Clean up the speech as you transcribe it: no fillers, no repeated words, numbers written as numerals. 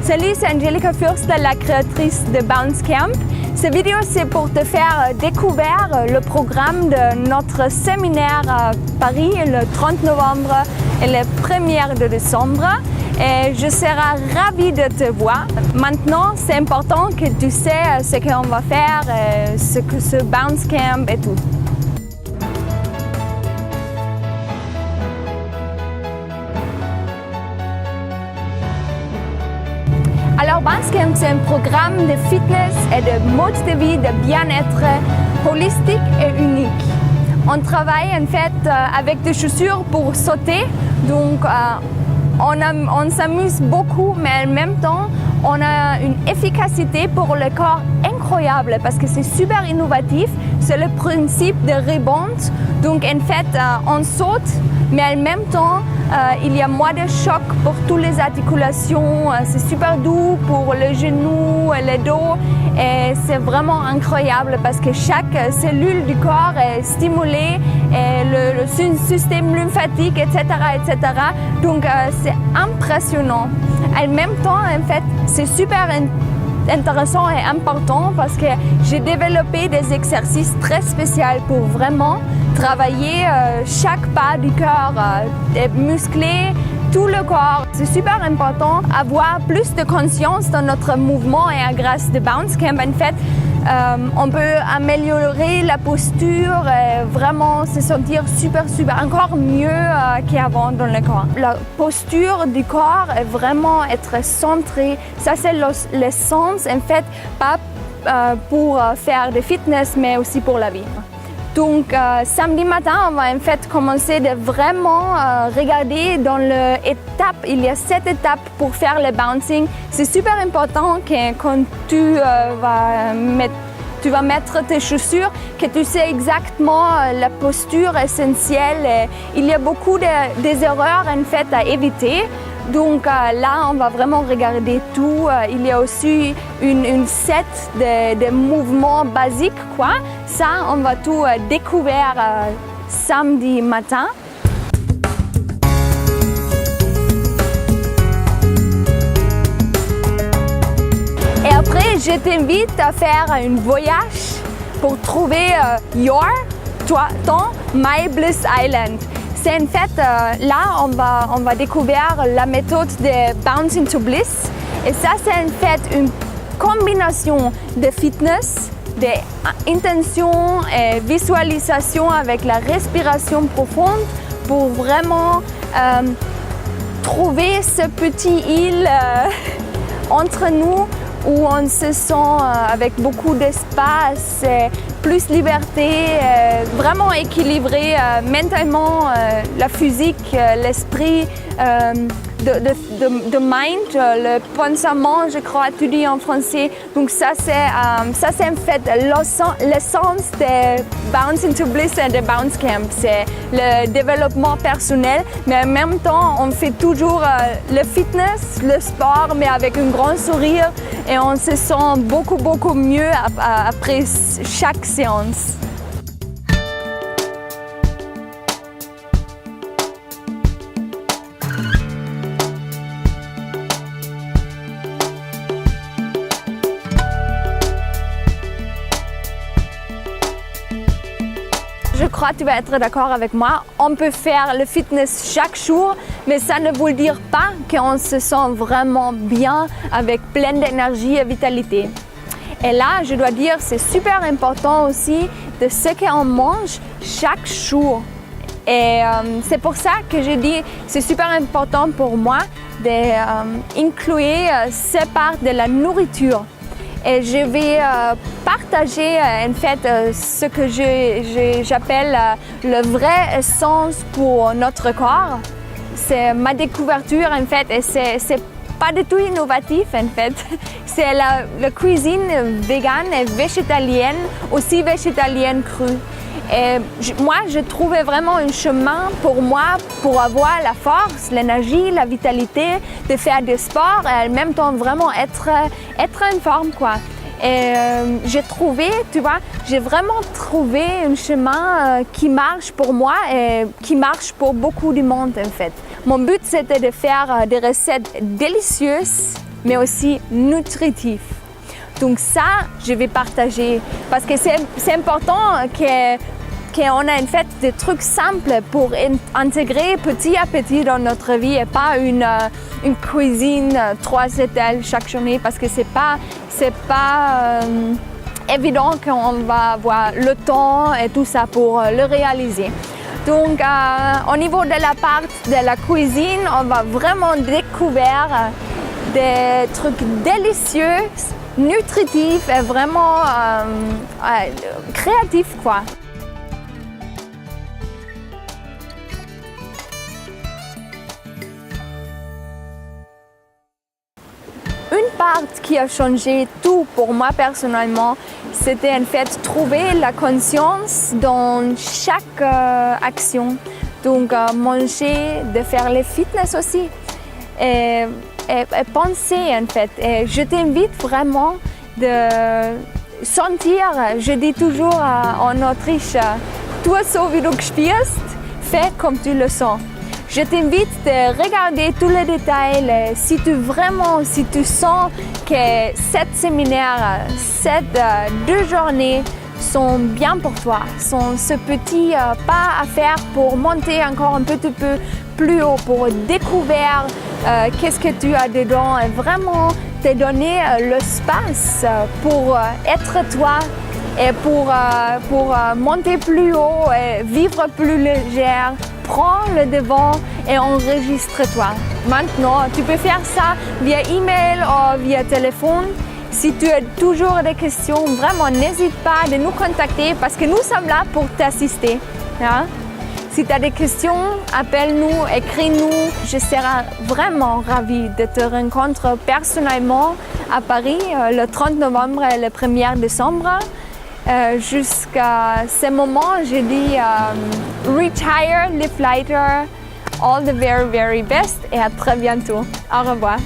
Salut, c'est Angelica Fürst, la créatrice de Bounce Camp. Cette vidéo, c'est pour te faire découvrir le programme de notre séminaire à Paris le 30 novembre et le 1er de décembre. Et je serai ravie de te voir. Maintenant, c'est important que tu sais ce qu'on va faire, ce que ce Bounce Camp et tout. Alors, Bounce Camp, c'est un programme de fitness et de mode de vie, de bien-être holistique et unique. On travaille en fait avec des chaussures pour sauter, donc on s'amuse beaucoup, mais en même temps, on a une efficacité pour le corps incroyable parce que c'est super innovatif. C'est le principe de rebound. Donc en fait, on saute, mais en même temps, il y a moins de choc pour toutes les articulations. C'est super doux pour le genou et le dos. Et c'est vraiment incroyable parce que chaque cellule du corps est stimulée, et le système lymphatique, etc., etc. Donc c'est impressionnant. En même temps, en fait, c'est super intéressant et important parce que j'ai développé des exercices très spéciaux pour vraiment travailler chaque part du corps, muscler tout le corps. C'est super important d'avoir plus de conscience dans notre mouvement et grâce de Bounce Camp, en fait, on peut améliorer la posture et vraiment se sentir super, encore mieux qu'avant dans le corps. La posture du corps est vraiment être centrée. Ça, c'est l'essence, en fait, pas pour faire de fitness, mais aussi pour la vie. Donc, samedi matin, on va en fait commencer de vraiment regarder dans l'étape. Il y a 7 étapes pour faire le bouncing. C'est super important que quand tu vas mettre tes chaussures, que tu sais exactement la posture essentielle. Il y a beaucoup des erreurs en fait à éviter. Donc là, on va vraiment regarder tout. Il y a aussi une set de mouvements basiques, quoi. Ça, on va tout découvrir samedi matin. Et après, je t'invite à faire un voyage pour trouver ton My Bliss Island. C'est en fait, là, on va découvrir la méthode de Bounce into Bliss. Et ça, c'est en fait une combinaison de fitness, d'intention et visualisation avec la respiration profonde pour vraiment trouver ce petit île entre nous où on se sent avec beaucoup d'espace, plus liberté, vraiment équilibré mentalement, la physique, l'esprit, de mind, le pensement, je crois, tu dis en français. Donc ça c'est en fait l'essence de Bounce into Bliss et de Bounce Camp. C'est le développement personnel, mais en même temps, on fait toujours le fitness, le sport, mais avec un grand sourire et on se sent beaucoup mieux après chaque séance. Je crois que tu vas être d'accord avec moi. On peut faire le fitness chaque jour, mais ça ne veut dire pas qu'on se sent vraiment bien avec plein d'énergie et vitalité. Et là, je dois dire, c'est super important aussi de ce qu'on mange chaque jour. Et c'est pour ça que je dis, c'est super important pour moi d'inclure cette part de la nourriture. Et je vais partager en fait ce que j'appelle le vrai essence pour notre corps. C'est ma découverte en fait et c'est pas du tout innovatif en fait. C'est la cuisine végane et végétalienne, aussi végétalienne crue. Et moi, je trouvais vraiment un chemin pour moi pour avoir la force, l'énergie, la vitalité de faire du sport et en même temps vraiment être en forme, quoi. Et j'ai vraiment trouvé un chemin qui marche pour moi et qui marche pour beaucoup du monde en fait. Mon but, c'était de faire des recettes délicieuses mais aussi nutritif. Donc ça, je vais partager parce que c'est important qu'on a en fait des trucs simples pour intégrer petit à petit dans notre vie et pas une cuisine 3 étals chaque journée parce que c'est pas évident qu'on va avoir le temps et tout ça pour le réaliser. Donc au niveau de la partie de la cuisine, on va vraiment découvrir des trucs délicieux, nutritifs et vraiment créatifs quoi. Une partie qui a changé tout pour moi personnellement, c'était en fait trouver la conscience dans chaque action. Donc manger, de faire le fitness aussi et penser en fait. Et je t'invite vraiment de sentir, je dis toujours en Autriche, tu so wie du spürst, fais comme tu le sens. Je t'invite à regarder tous les détails, si tu sens que cette séminaire, ces 2 journées sont bien pour toi, sont ce petit pas à faire pour monter encore un petit peu plus haut, pour découvrir qu'est-ce que tu as dedans et vraiment te donner l'espace pour être toi et pour monter plus haut et vivre plus légère. Prends le devant et enregistre-toi. Maintenant, tu peux faire ça via email ou via téléphone. Si tu as toujours des questions, vraiment n'hésite pas de nous contacter parce que nous sommes là pour t'assister. Hein? Si tu as des questions, appelle-nous, écris-nous. Je serai vraiment ravie de te rencontrer personnellement à Paris le 30 novembre et le 1er décembre. Jusqu'à ce moment, je dis retire, live lighter, all the very, very best et à très bientôt. Au revoir.